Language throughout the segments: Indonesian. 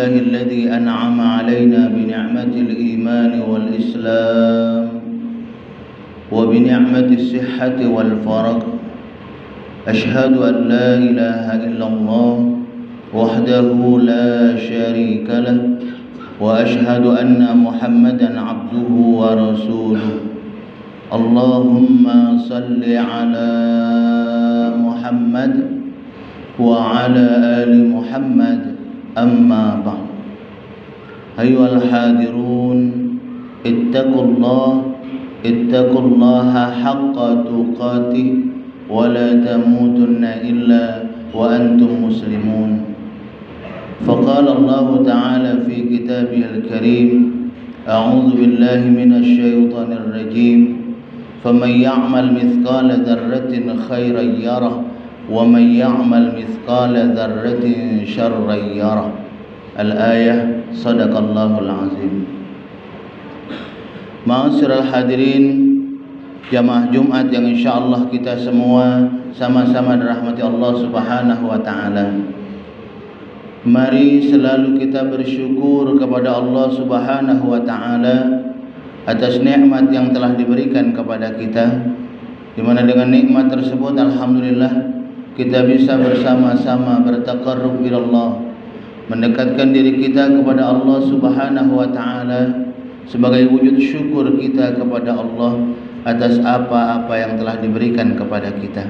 Alladzi an'ama 'alaina bi ni'matil iman wal islam wa bi ni'matis sihhati wal farag. Ashhadu an la ilaha illallah wahdahu la syarika lah wa ashhadu anna Muhammadan 'abduhu wa rasuluh. Allahumma salli 'ala Muhammad wa 'ala ali Muhammad. Amma ba'd. Ayyuhal hadirun, ittaqullaha haqqa tuqatih wa la tamutunna illa wa antum muslimun. Faqala Allah Ta'ala fi kitabihil karim, a'udzu billahi minasy syaithanir rajim. Faman ya'mal mithqala dzarratin khairan yarah wa man ya'mal mithqala dzarratin syarran yarah. Al-ayah. Sadaqallahul azim. Ma'asyiral hadirin jamaah Jumat yang insyaallah kita semua sama-sama dirahmati Allah Subhanahu wa taala. Mari selalu kita bersyukur kepada Allah Subhanahu wa taala atas nikmat yang telah diberikan kepada kita, di mana dengan nikmat tersebut alhamdulillah kita bisa bersama-sama bertaqarrub ila Allah, mendekatkan diri kita kepada Allah Subhanahu wa taala sebagai wujud syukur kita kepada Allah atas apa-apa yang telah diberikan kepada kita.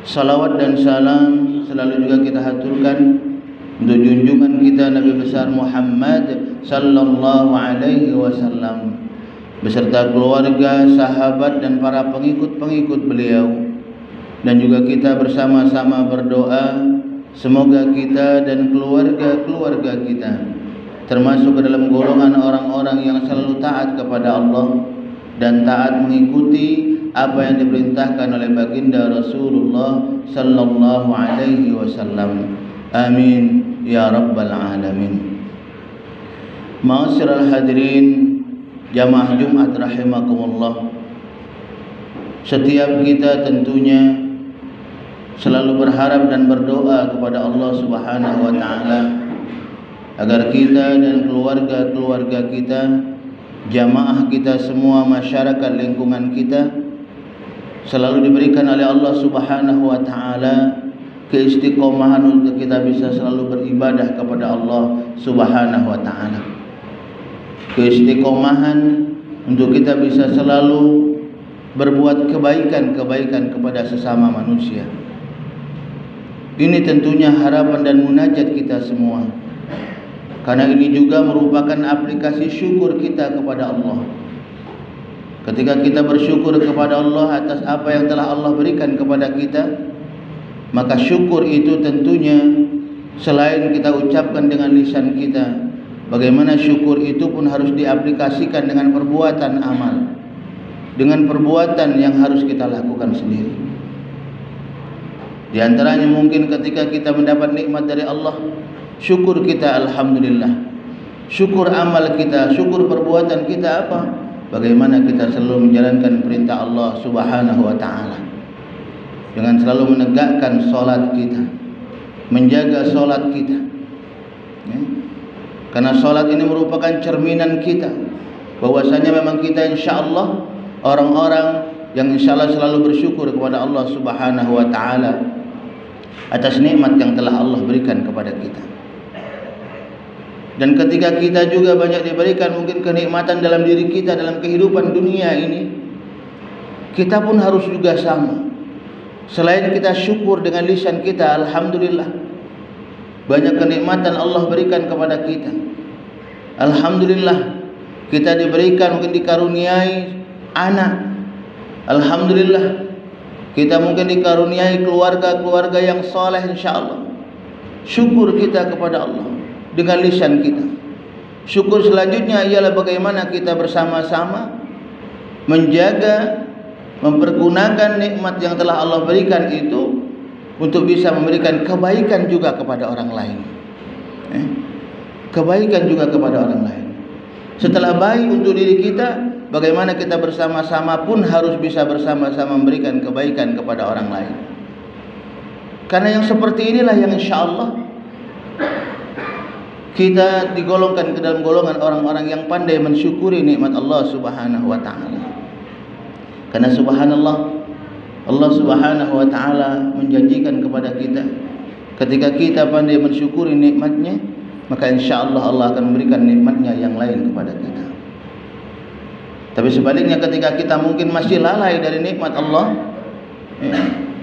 Salawat dan salam selalu juga kita haturkan untuk junjungan kita Nabi besar Muhammad sallallahu alaihi wasallam beserta keluarga, sahabat dan para pengikut-pengikut beliau, dan juga kita bersama-sama berdoa semoga kita dan keluarga-keluarga kita termasuk ke dalam golongan orang-orang yang selalu taat kepada Allah dan taat mengikuti apa yang diperintahkan oleh baginda Rasulullah sallallahu alaihi wasallam. Amin ya rabbal alamin. Ma'asyiral hadirin jamaah Jumat rahimakumullah. Setiap kita tentunya selalu berharap dan berdoa kepada Allah Subhanahu wa taala agar kita dan keluarga-keluarga kita, jamaah kita semua, masyarakat lingkungan kita selalu diberikan oleh Allah Subhanahu wa taala keistiqomahan untuk kita bisa selalu beribadah kepada Allah Subhanahu wa taala. Keistiqomahan untuk kita bisa selalu berbuat kebaikan-kebaikan kepada sesama manusia. Ini tentunya harapan dan munajat kita semua. Karena ini juga merupakan aplikasi syukur kita kepada Allah. Ketika kita bersyukur kepada Allah atas apa yang telah Allah berikan kepada kita, maka syukur itu tentunya selain kita ucapkan dengan lisan kita, bagaimana syukur itu pun harus diaplikasikan dengan perbuatan amal, dengan perbuatan yang harus kita lakukan sendiri. Di antaranya mungkin ketika kita mendapat nikmat dari Allah, syukur kita alhamdulillah. Syukur amal kita, syukur perbuatan kita apa? Bagaimana kita selalu menjalankan perintah Allah Subhanahu wa taala. Dengan selalu menegakkan solat kita, menjaga solat kita, ya. Karena solat ini merupakan cerminan kita, bahwasanya memang kita insya Allah orang-orang yang insya Allah selalu bersyukur kepada Allah Subhanahu wa taala atas nikmat yang telah Allah berikan kepada kita. Dan ketika kita juga banyak diberikan mungkin kenikmatan dalam diri kita, dalam kehidupan dunia ini, kita pun harus juga sama. Selain kita syukur dengan lisan kita, alhamdulillah, banyak kenikmatan Allah berikan kepada kita. Alhamdulillah, kita diberikan, mungkin dikaruniai anak. Alhamdulillah, kita mungkin dikaruniai keluarga-keluarga yang soleh insyaAllah. Syukur kita kepada Allah dengan lisan kita. Syukur selanjutnya ialah bagaimana kita bersama-sama menjaga, mempergunakan nikmat yang telah Allah berikan itu untuk bisa memberikan kebaikan juga kepada orang lain. Kebaikan juga kepada orang lain. Setelah baik untuk diri kita, bagaimana kita bersama-sama pun harus bisa bersama-sama memberikan kebaikan kepada orang lain. Karena yang seperti inilah yang insya Allah kita digolongkan ke dalam golongan orang-orang yang pandai mensyukuri nikmat Allah Subhanahu wa taala. Karena subhanallah, Allah Subhanahu wa taala menjanjikan kepada kita, ketika kita pandai mensyukuri nikmatnya, maka insyaallah Allah akan memberikan nikmatnya yang lain kepada kita. Tapi sebaliknya, ketika kita mungkin masih lalai dari nikmat Allah,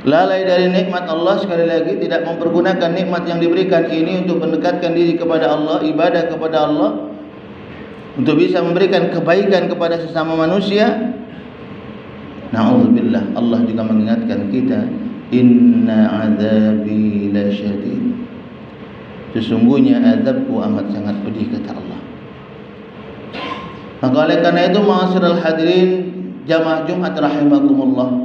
lalai dari nikmat Allah, sekali lagi tidak mempergunakan nikmat yang diberikan ini untuk mendekatkan diri kepada Allah, ibadah kepada Allah, untuk bisa memberikan kebaikan kepada sesama manusia, na'udzubillah, Allah juga mengingatkan kita, inna azabi lasyadid, sesungguhnya azabku amat sangat pedih, kata Allah. Maka oleh karena itu, ma'asyiral hadirin jamaah Jumat rahimakumullah,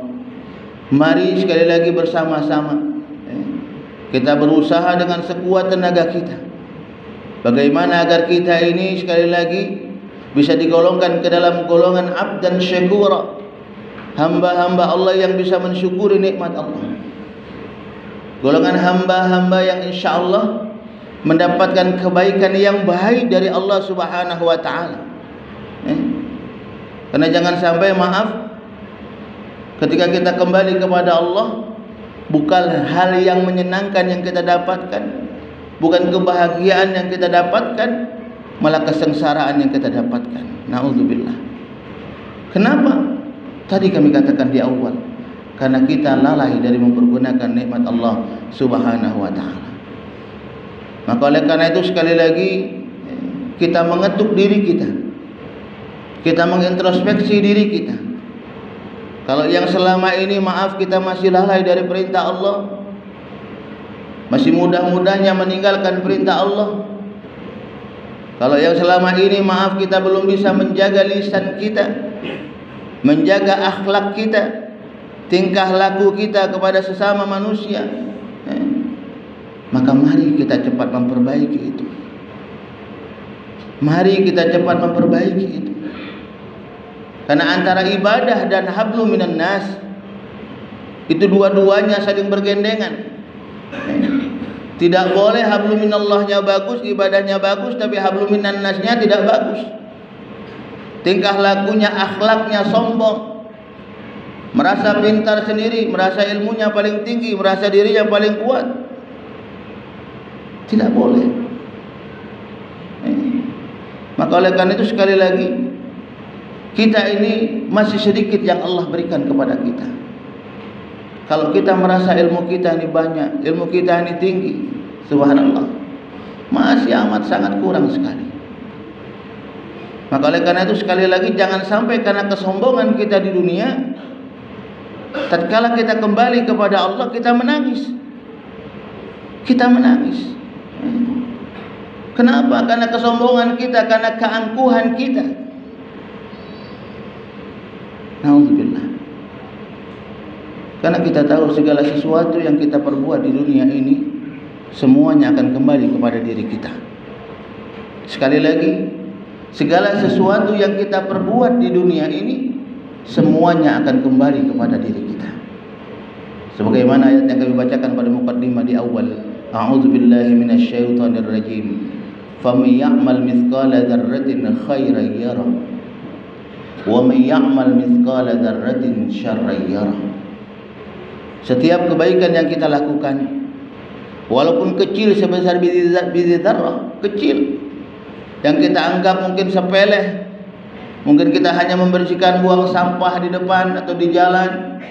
mari sekali lagi bersama-sama kita berusaha dengan sekuat tenaga kita, bagaimana agar kita ini sekali lagi bisa digolongkan ke dalam golongan abdan syakura, hamba-hamba Allah yang bisa mensyukuri nikmat Allah, golongan hamba-hamba yang insya Allah mendapatkan kebaikan yang baik dari Allah Subhanahu wa ta'ala. Karena jangan sampai, maaf, ketika kita kembali kepada Allah, bukan hal yang menyenangkan yang kita dapatkan, bukan kebahagiaan yang kita dapatkan, malah kesengsaraan yang kita dapatkan. Na'udzubillah. Kenapa? Tadi kami katakan di awal, karena kita lalai dari mempergunakan nikmat Allah Subhanahu wa ta'ala. Maka oleh karena itu sekali lagi kita mengetuk diri kita, kita mengintrospeksi diri kita. Kalau yang selama ini, maaf, kita masih lalai dari perintah Allah, masih mudah-mudahnya meninggalkan perintah Allah. Kalau yang selama ini, maaf, kita belum bisa menjaga lisan kita, menjaga akhlak kita, tingkah laku kita kepada sesama manusia, maka mari kita cepat memperbaiki itu. Mari kita cepat memperbaiki itu. Karena antara ibadah dan hablum minan nas, itu dua-duanya saling bergandengan. Tidak boleh hablum minallahnya bagus, ibadahnya bagus, tapi hablum minan nasnya tidak bagus. Tingkah lakunya, akhlaknya sombong, merasa pintar sendiri, merasa ilmunya paling tinggi, merasa dirinya paling kuat. Tidak boleh. Maka oleh karena itu sekali lagi, kita ini masih sedikit yang Allah berikan kepada kita. Kalau kita merasa ilmu kita ini banyak, ilmu kita ini tinggi, subhanallah, masih amat sangat kurang sekali. Maka oleh karena itu sekali lagi, jangan sampai karena kesombongan kita di dunia, tatkala kita kembali kepada Allah, kita menangis. Kita menangis. Kenapa? Karena kesombongan kita, karena keangkuhan kita. Nauzubillah. Karena kita tahu segala sesuatu yang kita perbuat di dunia ini, semuanya akan kembali kepada diri kita. Sekali lagi, segala sesuatu yang kita perbuat di dunia ini, semuanya akan kembali kepada diri kita. Sebagaimana ayat yang kami bacakan pada muqaddimah di awal, a'udzubillahi minasyaitonir rajim. Faman ya'mal mithqala dzarratin khairan yarah wa man ya'mal mithqala dzarratin syarran yarah. Setiap kebaikan yang kita lakukan, walaupun kecil sebesar biji dzarrah, kecil, yang kita anggap mungkin sepele, mungkin kita hanya membersihkan buang sampah di depan atau di jalan,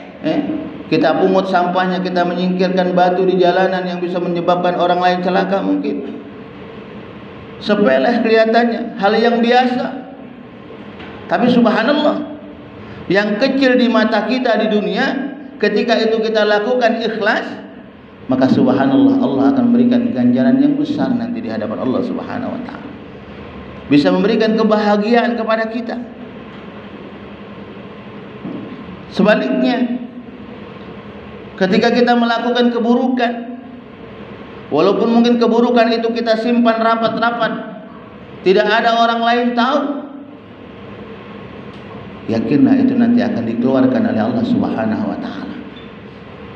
kita pungut sampahnya, kita menyingkirkan batu di jalanan yang bisa menyebabkan orang lain celaka, mungkin sepele kelihatannya, hal yang biasa. Tapi subhanallah, yang kecil di mata kita di dunia, ketika itu kita lakukan ikhlas, maka subhanallah, Allah akan memberikan ganjaran yang besar nanti di hadapan Allah Subhanahu wa taala. Bisa memberikan kebahagiaan kepada kita. Sebaliknya, ketika kita melakukan keburukan, walaupun mungkin keburukan itu kita simpan rapat-rapat, tidak ada orang lain tahu, yakinlah itu nanti akan dikeluarkan oleh Allah Subhanahu wa taala.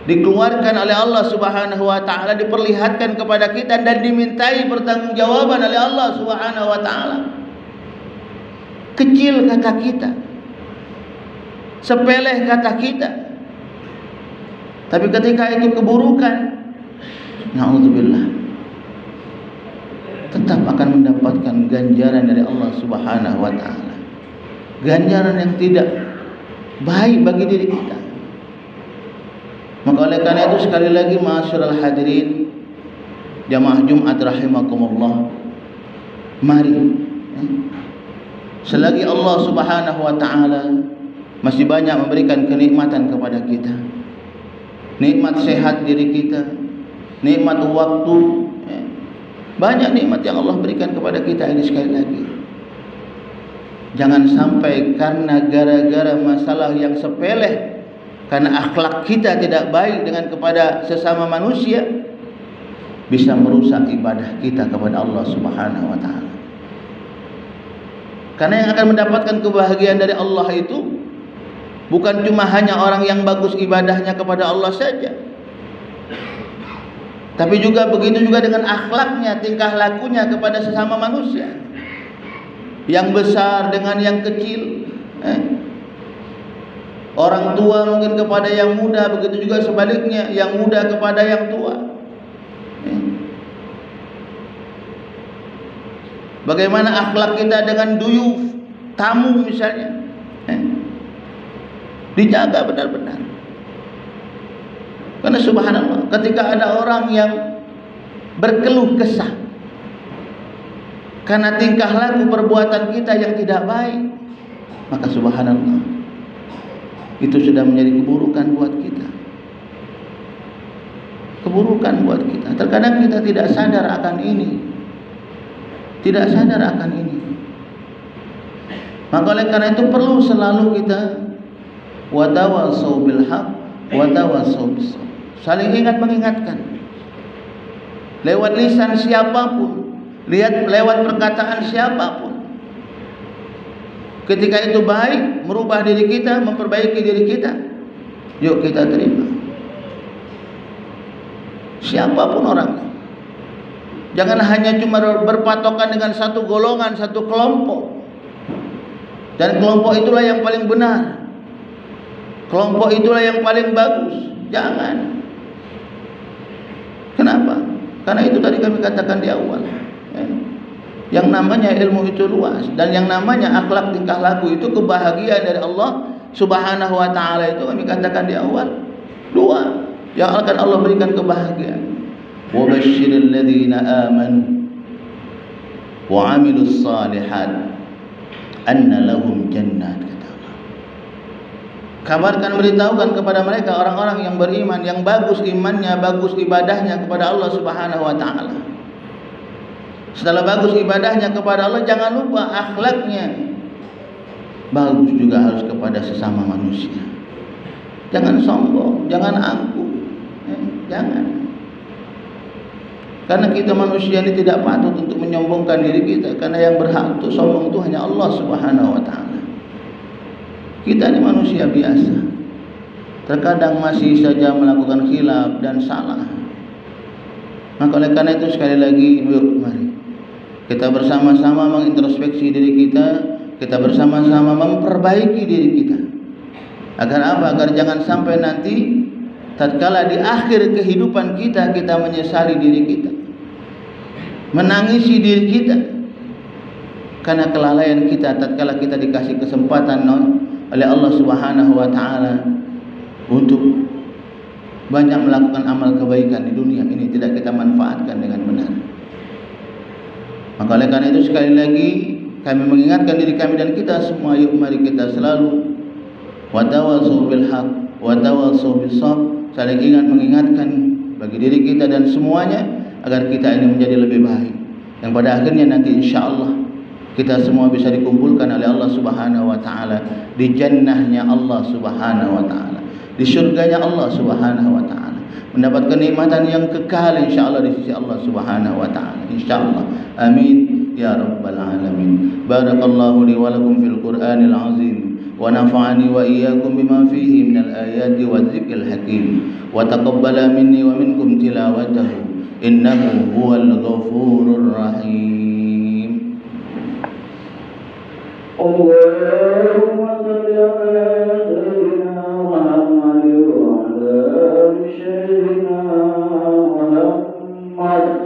Dikeluarkan oleh Allah Subhanahu wa taala, diperlihatkan kepada kita dan dimintai pertanggungjawaban oleh Allah Subhanahu wa taala. Kecil kata kita, sepele kata kita, tapi ketika itu keburukan, na'udzubillah, tetap akan mendapatkan ganjaran dari Allah Subhanahu wa taala. Ganjaran yang tidak baik bagi diri kita. Maka oleh karena itu sekali lagi, ma'asyiral hadirin jamaah Jumat rahimakumullah, mari selagi Allah Subhanahu wa taala masih banyak memberikan kenikmatan kepada kita, nikmat sehat diri kita, nikmat waktu, banyak nikmat yang Allah berikan kepada kita ini. Sekali lagi, jangan sampai karena gara-gara masalah yang sepele, karena akhlak kita tidak baik dengan kepada sesama manusia, bisa merusak ibadah kita kepada Allah Subhanahu wa taala. Karena yang akan mendapatkan kebahagiaan dari Allah itu bukan cuma hanya orang yang bagus ibadahnya kepada Allah saja, tapi juga begitu juga dengan akhlaknya, tingkah lakunya kepada sesama manusia, yang besar dengan yang kecil, orang tua mungkin kepada yang muda, begitu juga sebaliknya, yang muda kepada yang tua. Bagaimana akhlak kita dengan duyuf, tamu misalnya, dijaga benar-benar. Karena subhanallah, ketika ada orang yang berkeluh kesah karena tingkah laku perbuatan kita yang tidak baik, maka subhanallah, itu sudah menjadi keburukan buat kita. Keburukan buat kita. Terkadang kita tidak sadar akan ini. Tidak sadar akan ini. Maka oleh karena itu perlu selalu kita watawasau bil haq, watawasau bis sabr. Saling ingat mengingatkan. Lewat lisan siapapun, lewat perkataan siapapun. Ketika itu baik, merubah diri kita, memperbaiki diri kita, yuk kita terima. Siapapun orangnya. Jangan hanya cuma berpatokan dengan satu golongan, satu kelompok. Dan kelompok itulah yang paling benar, kelompok itulah yang paling bagus. Jangan. Kenapa? Karena itu tadi kami katakan di awal, ya. Yang namanya ilmu itu luas, dan yang namanya akhlak tingkah laku itu kebahagiaan dari Allah Subhanahu wa taala, itu kami katakan di awal, dua yang akan Allah berikan kebahagiaan. Wa basyiril ladzina amanu wa 'amilus shalihat anna lahum jannat, kata Allah. Kabarkan, beritahukan kepada mereka orang-orang yang beriman, yang bagus imannya, bagus ibadahnya kepada Allah Subhanahu wa taala. Setelah bagus ibadahnya kepada Allah, jangan lupa akhlaknya bagus juga harus kepada sesama manusia. Jangan sombong, jangan angkuh, jangan. Karena kita manusia ini tidak patut untuk menyombongkan diri kita, karena yang berhak untuk sombong itu hanya Allah Subhanahu wa taala. Kita ini manusia biasa, terkadang masih saja melakukan khilaf dan salah. Maka oleh karena itu sekali lagi, yuk mari kita bersama-sama mengintrospeksi diri kita, kita bersama-sama memperbaiki diri kita. Agar apa? Agar jangan sampai nanti tatkala di akhir kehidupan kita, kita menyesali diri kita, menangisi diri kita karena kelalaian kita tatkala kita dikasih kesempatan oleh Allah Subhanahu wa taala untuk banyak melakukan amal kebaikan di dunia ini, tidak kita manfaatkan dengan benar. Maka oleh karena itu sekali lagi kami mengingatkan diri kami dan kita semua, yuk mari kita selalu watawasau bil haq watawasau bis sabr, saling ingat mengingatkan bagi diri kita dan semuanya agar kita ini menjadi lebih baik, yang pada akhirnya nanti insyaallah kita semua bisa dikumpulkan oleh Allah Subhanahu wa taala di jannahnya Allah Subhanahu wa taala, di surganya Allah Subhanahu wa taala, mendapat kenikmatan yang kekal insyaallah di sisi Allah Subhanahu wa taala, insyaallah. Amin ya rabbal alamin. Barakallahu li wa lakum fil Qur'anil azim wa nafa'ani wa iyyakum bima fihi minal ayati wadh-dhikril hakim wa taqabbala minni wa minkum tilawatahu innahu huwal ghafurur rahim. Allahumma shalli ala sayyidina Muhammad wa ala ali sayyidina Muhammad.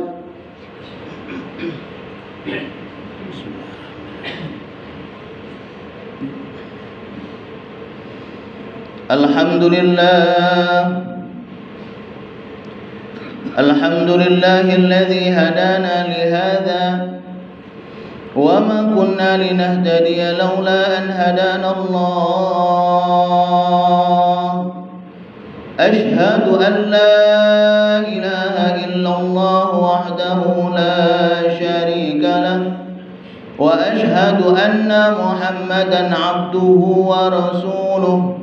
Alhamdulillahilladzi hadana lihadza wa ma kunna linahtadiya laula an hadana Allah. Ashhadu an la ilaha illallah wahdahu la syarika lah wa ashhadu anna Muhammadan abduhu wa rasuluh.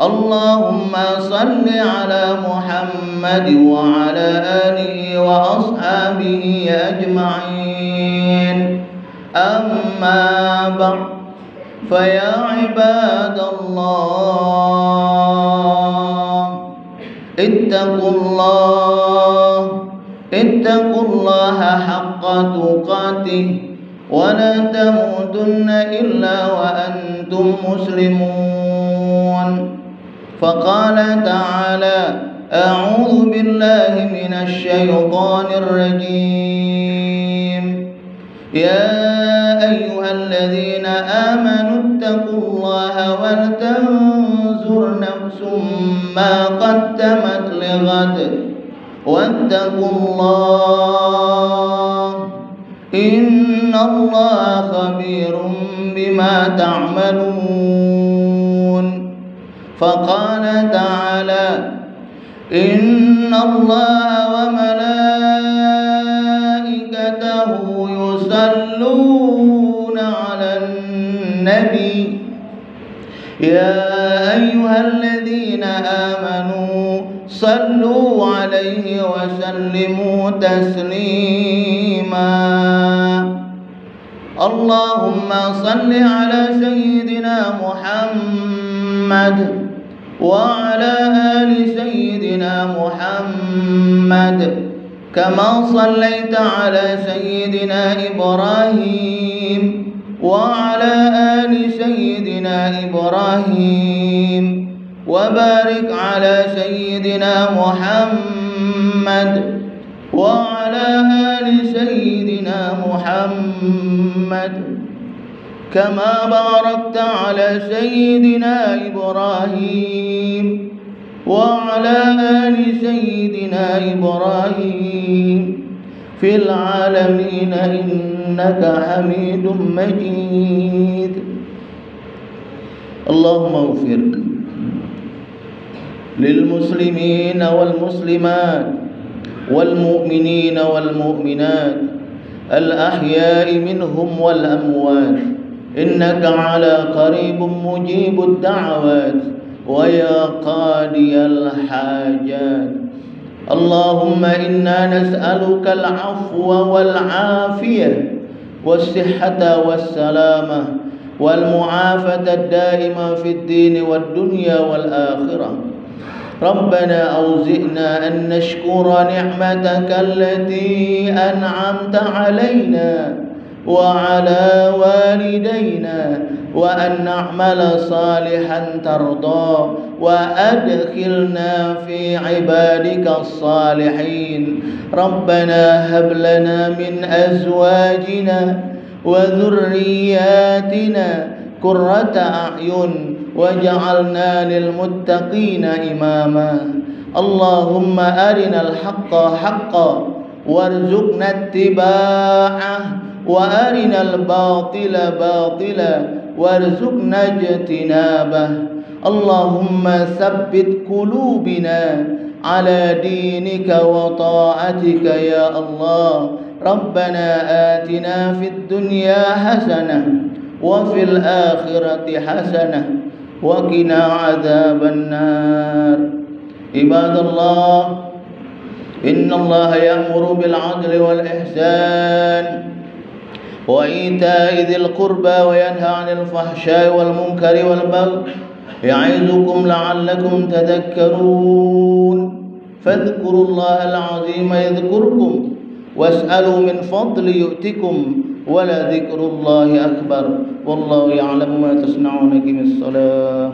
Allahumma salli ala Muhammad wa ala alihi wa ashabihi ajma'in. Amma ba'd, fa ya ibadallah, ittaqullaha haqqa tuqatih wa la tamutunna illa wa antum muslimun. فقال تعالى أعوذ بالله من الشيطان الرجيم يا أيها الذين آمنوا اتقوا الله ولتنظر نفس ما قدمت لغد واتقوا الله إن الله خبير بما تعملون. فقال تعالى إن الله وملائكته يصلون على النبي يا أيها الذين آمنوا صلوا عليه وسلموا تسليما. اللهم صل على سيدنا محمد وعلى آل سيدنا محمد كما صليت على سيدنا إبراهيم وعلى آل سيدنا إبراهيم وبارك على سيدنا محمد وعلى آل سيدنا محمد كما باركت على سيدنا إبراهيم وعلى آل سيدنا إبراهيم في العالمين إنك حميد مجيد. اللهم اغفر للمسلمين والمسلمات والمؤمنين والمؤمنات الأحياء منهم والأموات إنك على قريب مجيب الدعوات ويا قاضي الحاجات. اللهم إنا نسألك العفو والعافية والصحة والسلامة والمعافاة الدائمة في الدين والدنيا والآخرة. ربنا أوزئنا أن نشكر نعمتك التي أنعمت علينا وعلى والدينا وأن نعمل صالحا ترضاه وأدخلنا في عبادك الصالحين. ربنا هب لنا من أزواجنا وذرياتنا قرة أعين وجعلنا للمتقين إماما. اللهم أرنا الحق حقا وارزقنا اتباعه وأرنا الباطل باطلا وارزقنا اجتنابه. اللهم ثبت قلوبنا على دينك وطاعتك يا الله. ربنا آتنا في الدنيا حسنة وفي الآخرة حسنة وقنا عذاب النار. عباد الله، إن الله يأمر بالعدل والإحسان وإيتاء ذي القربى وينهى عن الفحشاء والمنكر والبغي يعظكم لعلكم تذكرون. فاذكروا الله العظيم يذكركم واسألوا من فضل يؤتكم ولذكر الله أكبر والله يعلم ما تصنعون. أقم الصلاة.